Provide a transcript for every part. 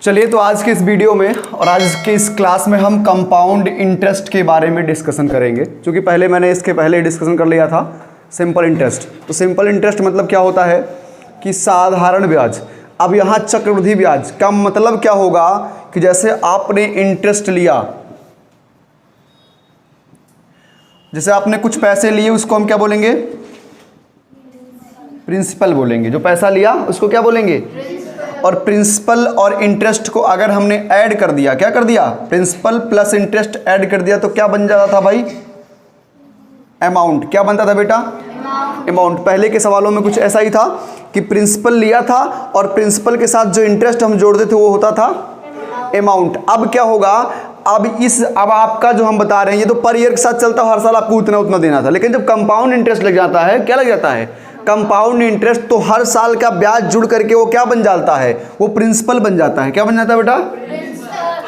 चलिए तो आज के इस वीडियो में और आज के इस क्लास में हम कंपाउंड इंटरेस्ट के बारे में डिस्कशन करेंगे। क्योंकि पहले मैंने इसके पहले डिस्कशन कर लिया था सिंपल इंटरेस्ट। तो सिंपल इंटरेस्ट मतलब क्या होता है कि साधारण ब्याज। अब यहाँ चक्रवृद्धि ब्याज का मतलब क्या होगा कि जैसे आपने इंटरेस्ट लिया, जैसे आपने कुछ पैसे लिए उसको हम क्या बोलेंगे? प्रिंसिपल बोलेंगे। जो पैसा लिया उसको क्या बोलेंगे? और प्रिंसिपल और इंटरेस्ट को अगर हमने ऐड कर दिया, क्या कर दिया? प्रिंसिपल प्लस इंटरेस्ट ऐड कर दिया तो क्या बन जाता था भाई? अमाउंट। क्या बनता था बेटा? अमाउंट। पहले के सवालों में कुछ ऐसा ही था कि प्रिंसिपल लिया था और प्रिंसिपल के साथ जो इंटरेस्ट हम जोड़ते थे वो होता था अमाउंट। अब क्या होगा? अब आपका जो हम बता रहे हैं ये तो पर ईयर के साथ चलता है, हर साल आपको उतना उतना देना था। लेकिन जब कंपाउंड इंटरेस्ट लग जाता है, क्या लग जाता है? कंपाउंड इंटरेस्ट, तो हर साल का ब्याज जुड़ करके वो क्या बन जाता है? वो प्रिंसिपल बन जाता है। क्या बन जाता है बेटा?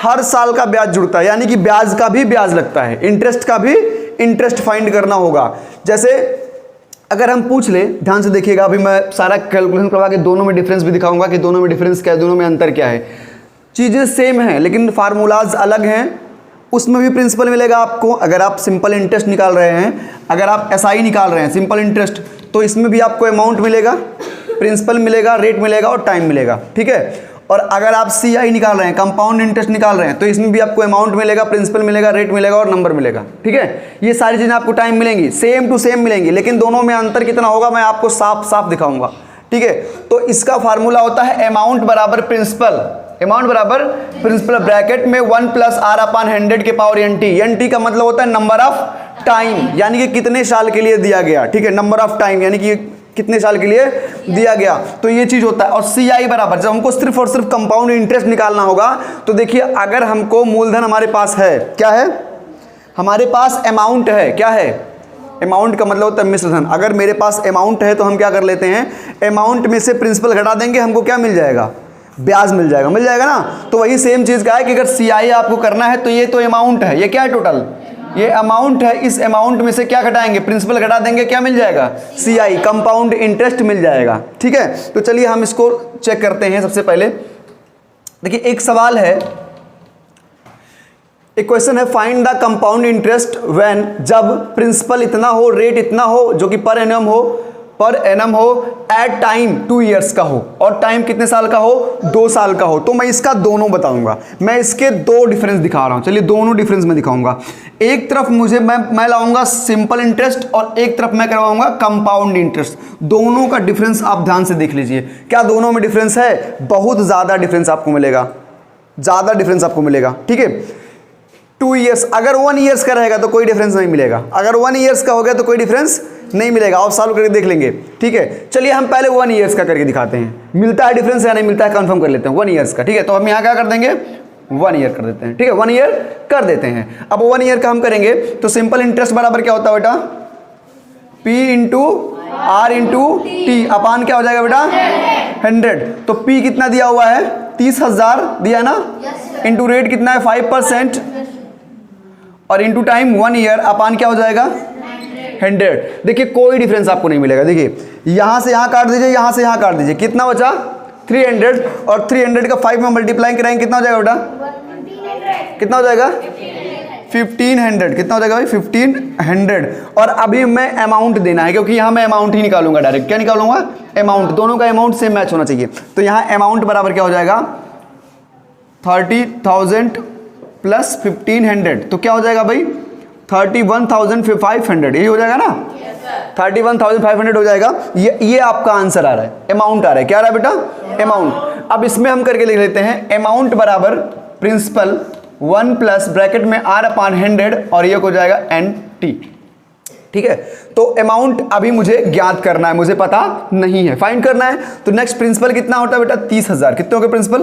हर साल का ब्याज जुड़ता है, यानी कि ब्याज का भी ब्याज लगता है, इंटरेस्ट का भी इंटरेस्ट फाइंड करना होगा। जैसे अगर हम पूछ ले, ध्यान से देखिएगा, अभी मैं सारा कैलकुलेशन करवा के दोनों में डिफरेंस भी दिखाऊंगा कि दोनों में डिफरेंस क्या है, दोनों में अंतर क्या है। चीज़ें सेम हैं लेकिन फार्मूलाज अलग हैं। उसमें भी प्रिंसिपल मिलेगा आपको। अगर आप सिंपल इंटरेस्ट निकाल रहे हैं, अगर आप एसआई निकाल रहे हैं सिंपल इंटरेस्ट, तो इसमें भी आपको अमाउंट मिलेगा, प्रिंसिपल मिलेगा, रेट मिलेगा और टाइम मिलेगा। ठीक है। और अगर आप सीआई निकाल रहे हैं, कंपाउंड इंटरेस्ट निकाल रहे हैं, तो इसमें भी आपको अमाउंट मिलेगा, प्रिंसिपल मिलेगा, रेट मिलेगा और नंबर मिलेगा। ठीक है। ये सारी चीज़ें आपको टाइम मिलेंगी, सेम टू सेम मिलेंगी, लेकिन दोनों में अंतर कितना होगा मैं आपको साफ साफ दिखाऊंगा। ठीक है। तो इसका फार्मूला होता है अमाउंट बराबर प्रिंसिपल, अमाउंट बराबर प्रिंसिपल, ब्रैकेट में 1 + R/100 के पावर NT। NT का मतलब होता है नंबर ऑफ टाइम, यानी कि कितने साल के लिए दिया गया। ठीक है। नंबर ऑफ टाइम यानी कि कितने साल के लिए दिया गया, तो ये चीज होता है। और CI बराबर, जब हमको सिर्फ और सिर्फ कंपाउंड इंटरेस्ट निकालना होगा, तो देखिए अगर हमको मूलधन हमारे पास है, क्या है? हमारे पास अमाउंट है। क्या है? अमाउंट का मतलब होता है मिश्र धन। अगर मेरे पास अमाउंट है तो हम क्या कर लेते हैं, अमाउंट में से प्रिंसिपल घटा देंगे, हमको क्या मिल जाएगा? ब्याज मिल जाएगा। मिल जाएगा ना। तो वही सेम चीज का है कि अगर CI आपको करना है तो ये तो अमाउंट है, ये क्या है? टोटल ये अमाउंट है। इस अमाउंट में से क्या घटाएंगे? प्रिंसिपल घटा देंगे, क्या मिल जाएगा? CI, कंपाउंड इंटरेस्ट मिल जाएगा। ठीक है। तो चलिए हम इसको चेक करते हैं। सबसे पहले देखिए एक सवाल है, एक क्वेश्चन है, find the compound interest when, जब प्रिंसिपल इतना हो, रेट इतना हो, जो कि पर एनम हो, एट टाइम 2 इयर्स का हो, और टाइम कितने साल का हो? 2 साल का हो। तो मैं इसका दोनों बताऊंगा। मैं इसके दो डिफरेंस दिखा रहा हूं। चलिए दोनों डिफरेंस मैं दिखाऊंगा। एक तरफ मुझे मैं लाऊंगा सिंपल इंटरेस्ट और एक तरफ मैं करवाऊंगा कंपाउंड इंटरेस्ट। दोनों का डिफरेंस आप ध्यान से देख लीजिए। क्या दोनों में डिफरेंस है? बहुत ज्यादा डिफरेंस आपको मिलेगा, ज्यादा डिफरेंस आपको मिलेगा। ठीक है। 2 इयर्स, अगर 1 इयर्स का रहेगा तो कोई डिफरेंस नहीं मिलेगा, अगर 1 इयर्स का हो गया तो कोई डिफरेंस नहीं मिलेगा। आप सॉल्व करके देख लेंगे। ठीक है। चलिए हम पहले 1 इयर्स का करके दिखाते हैं, मिलता है डिफरेंस या नहीं मिलता है कंफर्म कर लेते हैं। 1 इयर्स का। ठीक है। तो हम यहाँ क्या कर देंगे? 1 ईयर कर देते हैं। ठीक है। 1 ईयर कर देते हैं। अब 1 ईयर का हम करेंगे तो सिंपल इंटरेस्ट बराबर क्या होता है बेटा? P × R × T अपान क्या हो जाएगा बेटा? 100। तो P कितना दिया हुआ है? 30,000 दिया ना, इंटू रेट कितना है? 5%, और इंटू टाइम 1 ईयर, अपान क्या हो जाएगा? 100। देखिए कोई डिफरेंस आपको नहीं मिलेगा। देखिए यहां से यहां काट दीजिए, यहां से यहां काट दीजिए, कितना बचा? 300, और 300 का 5 में मल्टीप्लाई कराएंगे कितना हो जाएगा बेटा? कितना हो जाएगा? 1500। कितना हो जाएगा भाई? 1500। और अभी मैं अमाउंट देना है, क्योंकि यहां मैं अमाउंट ही निकालूंगा डायरेक्ट। क्या निकालूंगा? अमाउंट। दोनों का अमाउंट सेम मैच होना चाहिए। तो यहां अमाउंट बराबर क्या हो जाएगा? 30,000 + 1500, तो क्या हो जाएगा भाई? 31,500। यही हो जाएगा ना? 31,500 हो जाएगा। ये आपका आंसर आ रहा है, अमाउंट आ रहा है। क्या आ रहा है बेटा? अमाउंट। अब इसमें हम करके लिख लेते हैं, अमाउंट बराबर प्रिंसिपल 1 + ब्रैकेट में R/100, और ये हो जाएगा NT। ठीक है। तो अमाउंट अभी मुझे ज्ञात करना है, मुझे पता नहीं है, फाइंड करना है। तो नेक्स्ट प्रिंसिपल कितना होता है बेटा? 30,000। कितने हो गए प्रिंसिपल?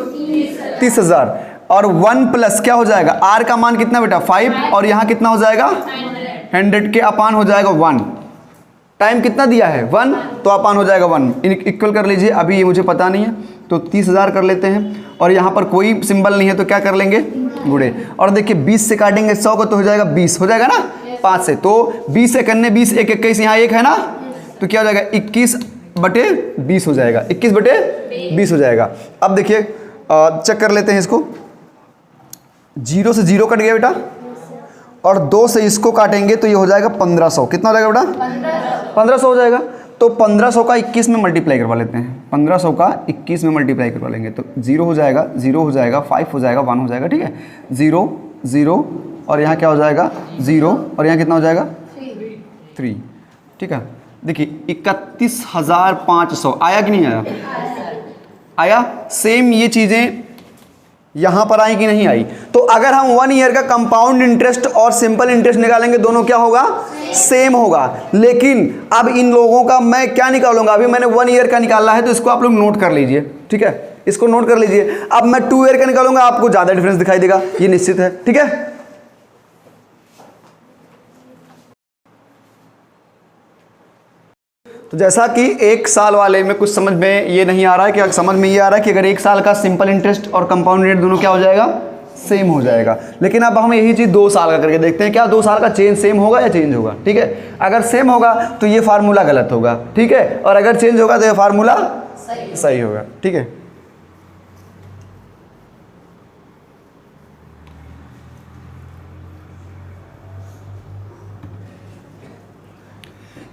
30,000। और 1 प्लस क्या हो जाएगा? R का मान कितना बेटा? 5, और यहाँ कितना हो जाएगा? 100 के अपान हो जाएगा 1। टाइम कितना दिया है? 1, तो अपान हो जाएगा 1। इक्वल कर लीजिए। अभी ये मुझे पता नहीं है तो 30,000 कर लेते हैं, और यहाँ पर कोई सिंबल नहीं है तो क्या कर लेंगे? गुणे। और देखिए 20 से काटेंगे 100 को तो हो जाएगा 20, हो जाएगा ना 5 से। तो 20 से करने 20, 1 21, यहाँ 1 है ना, तो क्या हो जाएगा? 21/20 हो जाएगा। 21/20 हो जाएगा। अब देखिए चेक कर लेते हैं इसको। 0 से 0 कट गया बेटा, और 2 से इसको काटेंगे तो ये हो जाएगा 1500। कितना हो जाएगा बेटा? 1500 हो जाएगा। तो 1500 का 21 में मल्टीप्लाई करवा लेते हैं। 1500 का 21 में मल्टीप्लाई करवा लेंगे तो 0 हो जाएगा, 0 हो जाएगा, 5 हो जाएगा, 1 हो जाएगा। ठीक है, 0 0 और यहाँ क्या हो जाएगा 0 और यहाँ कितना हो जाएगा 3। ठीक है, देखिए 31,500 आया कि नहीं आया? आया। सेम ये चीज़ें यहाँ पर आई कि नहीं आई? तो अगर हम 1 ईयर का कंपाउंड इंटरेस्ट और सिंपल इंटरेस्ट निकालेंगे दोनों क्या होगा? सेम होगा। लेकिन अब इन लोगों का मैं क्या निकालूंगा? अभी मैंने 1 ईयर का निकालना है तो इसको आप लोग नोट कर लीजिए। ठीक है, इसको नोट कर लीजिए। अब मैं 2 ईयर का निकालूंगा, आपको ज़्यादा डिफरेंस दिखाई देगा, ये निश्चित है। ठीक है, तो जैसा कि 1 साल वाले में कुछ समझ में ये नहीं आ रहा है, कि समझ में ये आ रहा है कि अगर 1 साल का सिंपल इंटरेस्ट और कंपाउंड रेट दोनों क्या हो जाएगा? सेम हो जाएगा। लेकिन अब हम यही चीज़ 2 साल का करके देखते हैं, क्या 2 साल का चेंज सेम होगा या चेंज होगा? ठीक है, अगर सेम होगा तो ये फार्मूला गलत होगा। ठीक है, और अगर चेंज होगा तो ये फार्मूला सही होगा। ठीक है,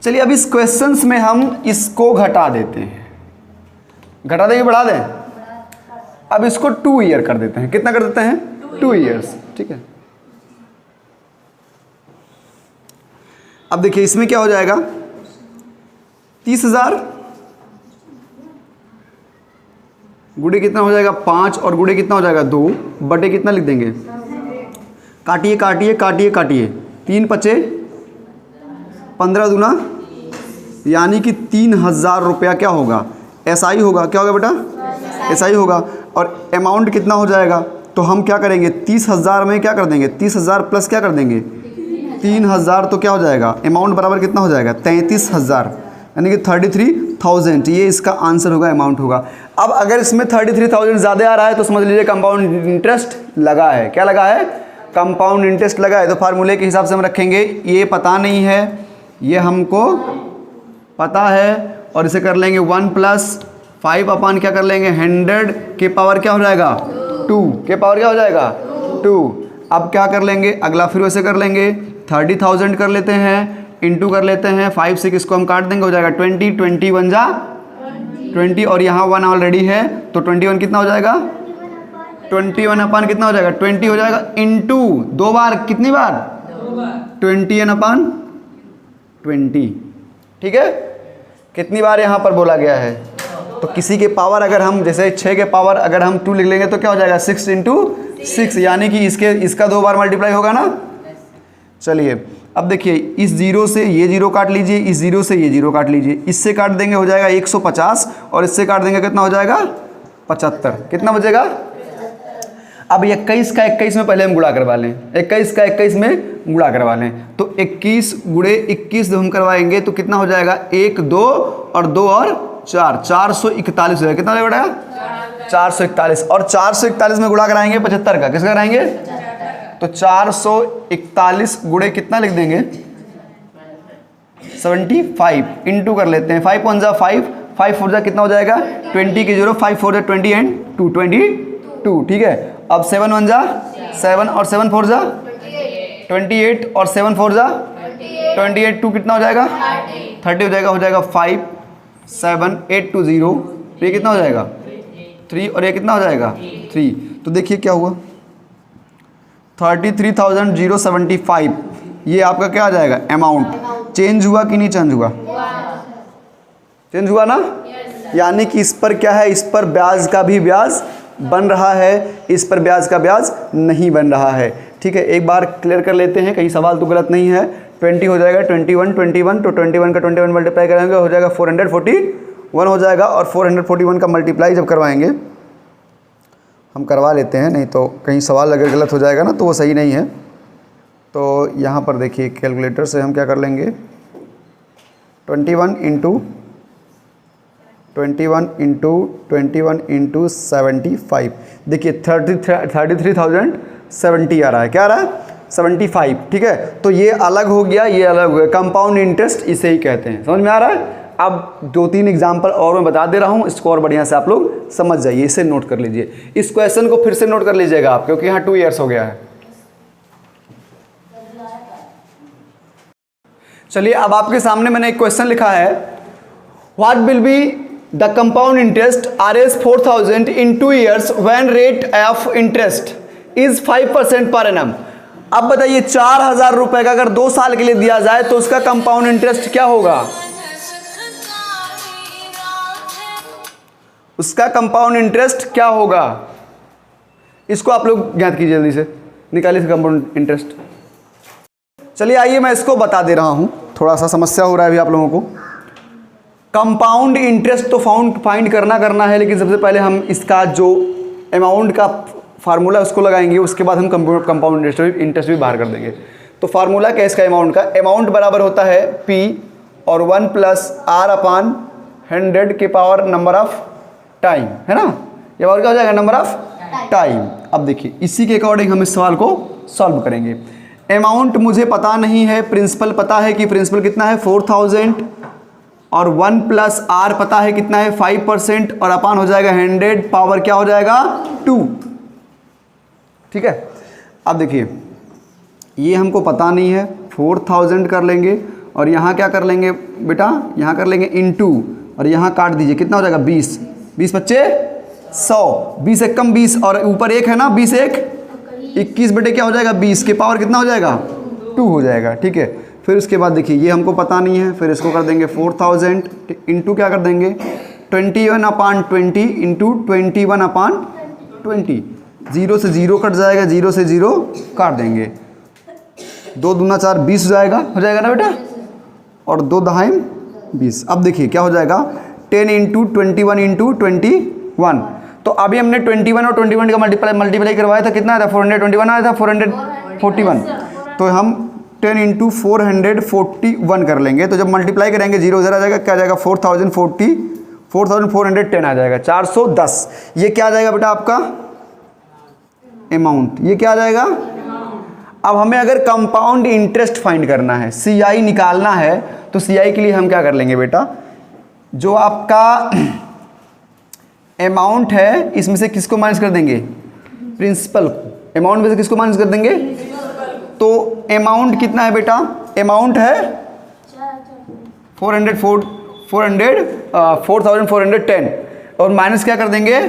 चलिए अब इस क्वेश्चंस में हम इसको घटा देते हैं। घटा देंगे, बढ़ा दें? अब इसको 2 ईयर कर देते हैं। कितना कर देते हैं? 2 ईयर्स। ठीक है, अब देखिए इसमें क्या हो जाएगा? 30,000 गुड़े कितना हो जाएगा? 5 और गुड़े कितना हो जाएगा? 2 बटे कितना लिख देंगे? काटिए काटिए काटिए काटिए, 3 पचे 15 दूना, यानी कि 3,000 रुपया क्या होगा? SI होगा। क्या होगा बेटा? SI होगा। और अमाउंट कितना हो जाएगा? तो हम क्या करेंगे? 30,000 में क्या कर देंगे? 30,000 प्लस क्या कर देंगे? 3,000। तो क्या हो जाएगा? अमाउंट बराबर कितना हो जाएगा? 33,000, यानी कि 33,000। ये इसका आंसर होगा, अमाउंट होगा। अब अगर इसमें 33,000 ज़्यादा आ रहा है तो समझ लीजिए कंपाउंड इंटरेस्ट लगा है। क्या लगा है? कंपाउंड इंटरेस्ट लगा है। तो फार्मूले के हिसाब से हम रखेंगे, ये पता नहीं है, ये हमको पता है, और इसे कर लेंगे 1 + 5 अपान क्या कर लेंगे? 100 के पावर क्या हो जाएगा? 2 के पावर क्या हो जाएगा? 2। अब क्या कर लेंगे? अगला फिर वैसे कर लेंगे, 30,000 कर लेते हैं, इंटू कर लेते हैं 5 से, किसको हम काट देंगे? हो जाएगा 20, 20 1 जा 20, और यहाँ 1 ऑलरेडी है तो 21 कितना हो जाएगा? 21 अपान कितना हो जाएगा? 20 हो जाएगा, इंटू 2 बार। कितनी बार? 21 अपान 20। ठीक है, कितनी बार यहाँ पर बोला गया है? तो किसी के पावर अगर हम जैसे 6 के पावर अगर हम 2 लिख लेंगे तो क्या हो जाएगा? 6 × 6, यानी कि इसका 2 बार मल्टीप्लाई होगा ना। चलिए अब देखिए, इस 0 से ये 0 काट लीजिए, इस 0 से ये 0 काट लीजिए, इससे काट देंगे हो जाएगा 150, और इससे काट देंगे कितना हो जाएगा? 75। कितना बचेगा? अब 21 का 21 में पहले हम गुणा करवा लें, 21 का 21 में गुणा करवा लें, तो 21 गुणे 21 जब हम करवाएंगे तो कितना हो जाएगा? 1 2 और 2 और 4, 441 हो जाएगा। कितना हो जाएगा? 441, और 441 में गुणा कराएंगे 75 का, किसका कराएंगे? तो 441 गुणे कितना लिख देंगे? 75, इंटू कर लेते हैं, 5 1 जा 5, 5 4 जा कितना हो जाएगा? 20 के 0, 5 4 जा 20 एंड 2 22। ठीक है, अब 7 1 जा 7, और 7 4 जा 28, और 7 4 जा 28, 2 कितना हो जाएगा? 30 हो जाएगा। हो जाएगा 5 7 8 2 0, तो ये कितना हो जाएगा? 3, और ये कितना हो जाएगा? 3। तो देखिए क्या हुआ? 33,075, ये आपका क्या आ जाएगा? अमाउंट। चेंज हुआ कि नहीं चेंज हुआ? चेंज हुआ ना। यानी कि इस पर क्या है? इस पर ब्याज का भी ब्याज बन रहा है, इस पर ब्याज का ब्याज नहीं बन रहा है। ठीक है, एक बार क्लियर कर लेते हैं, कहीं सवाल तो गलत नहीं है। 20 हो जाएगा 21 21, तो 21 का 21 मल्टीप्लाई करेंगे हो जाएगा 441 हो जाएगा, और 441 का मल्टीप्लाई जब करवाएंगे, हम करवा लेते हैं, नहीं तो कहीं सवाल अगर गलत हो जाएगा ना तो वो सही नहीं है। तो यहाँ पर देखिए कैलकुलेटर से हम क्या कर लेंगे? 21 इंटू 75, देखिए 33,070 आ रहा है। क्या आ रहा है? 75। ठीक है, तो ये अलग हो गया, ये अलग हो गया। कंपाउंड इंटरेस्ट इसे ही कहते हैं। समझ में आ रहा है? अब 2-3 एग्जाम्पल और मैं बता दे रहा हूँ, इसको और बढ़िया से आप लोग समझ जाइए, इसे नोट कर लीजिए। इस क्वेश्चन को फिर से नोट कर लीजिएगा आप, क्योंकि यहाँ 2 ईयर्स हो गया है। चलिए अब आपके सामने मैंने एक क्वेश्चन लिखा है, what will be the compound interest Rs 4000 in 2 years when rate of interest is 5% per annum. अब बताइए 4000 रुपए का अगर 2 साल के लिए दिया जाए तो उसका कंपाउंड इंटरेस्ट क्या होगा? उसका कंपाउंड इंटरेस्ट क्या होगा? इसको आप लोग ज्ञात कीजिए, जल्दी से निकालिए कंपाउंड इंटरेस्ट। चलिए आइए मैं इसको बता दे रहा हूं, थोड़ा सा समस्या हो रहा है अभी आप लोगों को। कंपाउंड इंटरेस्ट तो फाइंड करना है, लेकिन सबसे पहले हम इसका जो अमाउंट का फार्मूला उसको लगाएंगे, उसके बाद हम कंपाउंड इंटरेस्ट भी बाहर कर देंगे। तो फार्मूला क्या है इसका अमाउंट का? अमाउंट बराबर होता है P और 1 प्लस R अपान 100 के पावर नंबर ऑफ टाइम, है ना? ये और क्या हो जाएगा? Number of time. अब देखिए इसी के अकॉर्डिंग हम इस सवाल को सॉल्व करेंगे। अमाउंट मुझे पता नहीं है, प्रिंसिपल पता है कि प्रिंसिपल कितना है 4000, और 1 प्लस R पता है कितना है 5%, और अपान हो जाएगा 100 पावर क्या हो जाएगा 2। ठीक है, अब देखिए ये हमको पता नहीं है, 4000 कर लेंगे और यहाँ क्या कर लेंगे बेटा, यहाँ कर लेंगे इनटू, और यहाँ काट दीजिए, कितना हो जाएगा 20, 20 बच्चे 100, 20 एक कम 20 और ऊपर 1 है ना, 20 एक 21 बटे क्या हो जाएगा 20 के पावर कितना हो जाएगा 2 हो जाएगा। ठीक है, फिर उसके बाद देखिए ये हमको पता नहीं है, फिर इसको कर देंगे 4000 इंटू क्या कर देंगे 21 अपान 20 इंटू 21 अपान 20, 0 से 0 कट जाएगा, 0 से 0 काट देंगे, 2 दूना 4 20 हो जाएगा ना बेटा, और 2 दहाई 20। अब देखिए क्या हो जाएगा 10 इंटू 21 इंटू 21। तो अभी हमने 21 और 21 का मल्टीप्लाई करवाया था, कितना आया था 421 आया था, 441। तो हम 10 इंटू 441 कर लेंगे, तो जब मल्टीप्लाई करेंगे 0 आ जाएगा, क्या आ जाएगा 4410 आ जाएगा, 410। ये क्या आ जाएगा बेटा आपका अमाउंट, ये क्या आ जाएगा। अब हमें अगर कंपाउंड इंटरेस्ट फाइंड करना है, CI निकालना है, तो CI के लिए हम क्या कर लेंगे बेटा, जो आपका अमाउंट है इसमें से किसको माइनस कर देंगे, प्रिंसिपल को। अमाउंट में से किसको माइनस कर देंगे, तो अमाउंट कितना है बेटा, अमाउंट है 4410 और माइनस क्या कर देंगे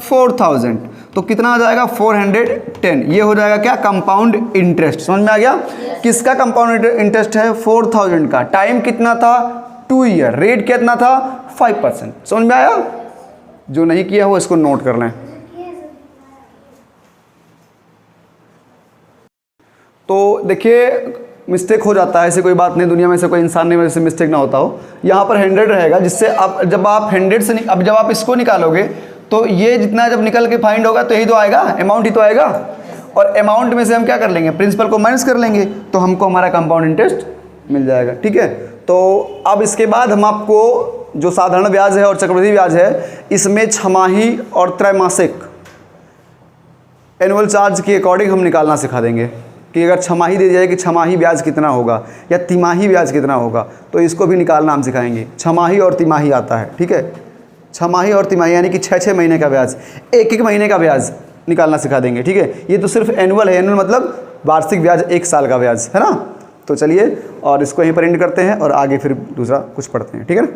4000, तो कितना आ जाएगा 410। ये हो जाएगा क्या कंपाउंड इंटरेस्ट। समझ में आ गया? किसका कंपाउंड इंटरेस्ट है 4000 का, टाइम कितना था 2 ईयर, रेट कितना था 5%। समझ में आया? जो नहीं किया हो इसको नोट कर लें। तो देखिए मिस्टेक हो जाता है, ऐसे कोई बात नहीं, दुनिया में से कोई इंसान नहीं वैसे मिस्टेक ना होता हो। यहाँ पर 100 रहेगा, जिससे अब जब आप 100 से अब जब आप इसको निकालोगे तो ये जितना जब निकल के फाइंड होगा तो यही तो आएगा, अमाउंट ही तो आएगा, और अमाउंट में से हम क्या कर लेंगे प्रिंसिपल को माइनस कर लेंगे, तो हमको हमारा कंपाउंड इंटरेस्ट मिल जाएगा। ठीक है, तो अब इसके बाद हम आपको जो साधारण ब्याज है और चक्रवृद्धि ब्याज है, इसमें छमाही और त्रैमासिक एनुअल चार्ज के अकॉर्डिंग हम निकालना सिखा देंगे कि अगर छमाही दे जाए कि छमाही ब्याज कितना होगा या तिमाही ब्याज कितना होगा, तो इसको भी निकालना हम सिखाएंगे। छमाही और तिमाही आता है, ठीक है, छमाही और तिमाही यानी कि 6-6 महीने का ब्याज, 1-1 महीने का ब्याज निकालना सिखा देंगे। ठीक है, ये तो सिर्फ एनुअल है, एनुअल मतलब वार्षिक ब्याज, 1 साल का ब्याज, है ना। तो चलिए और इसको यहीं पर एंड करते हैं और आगे फिर दूसरा कुछ पढ़ते हैं। ठीक है ना।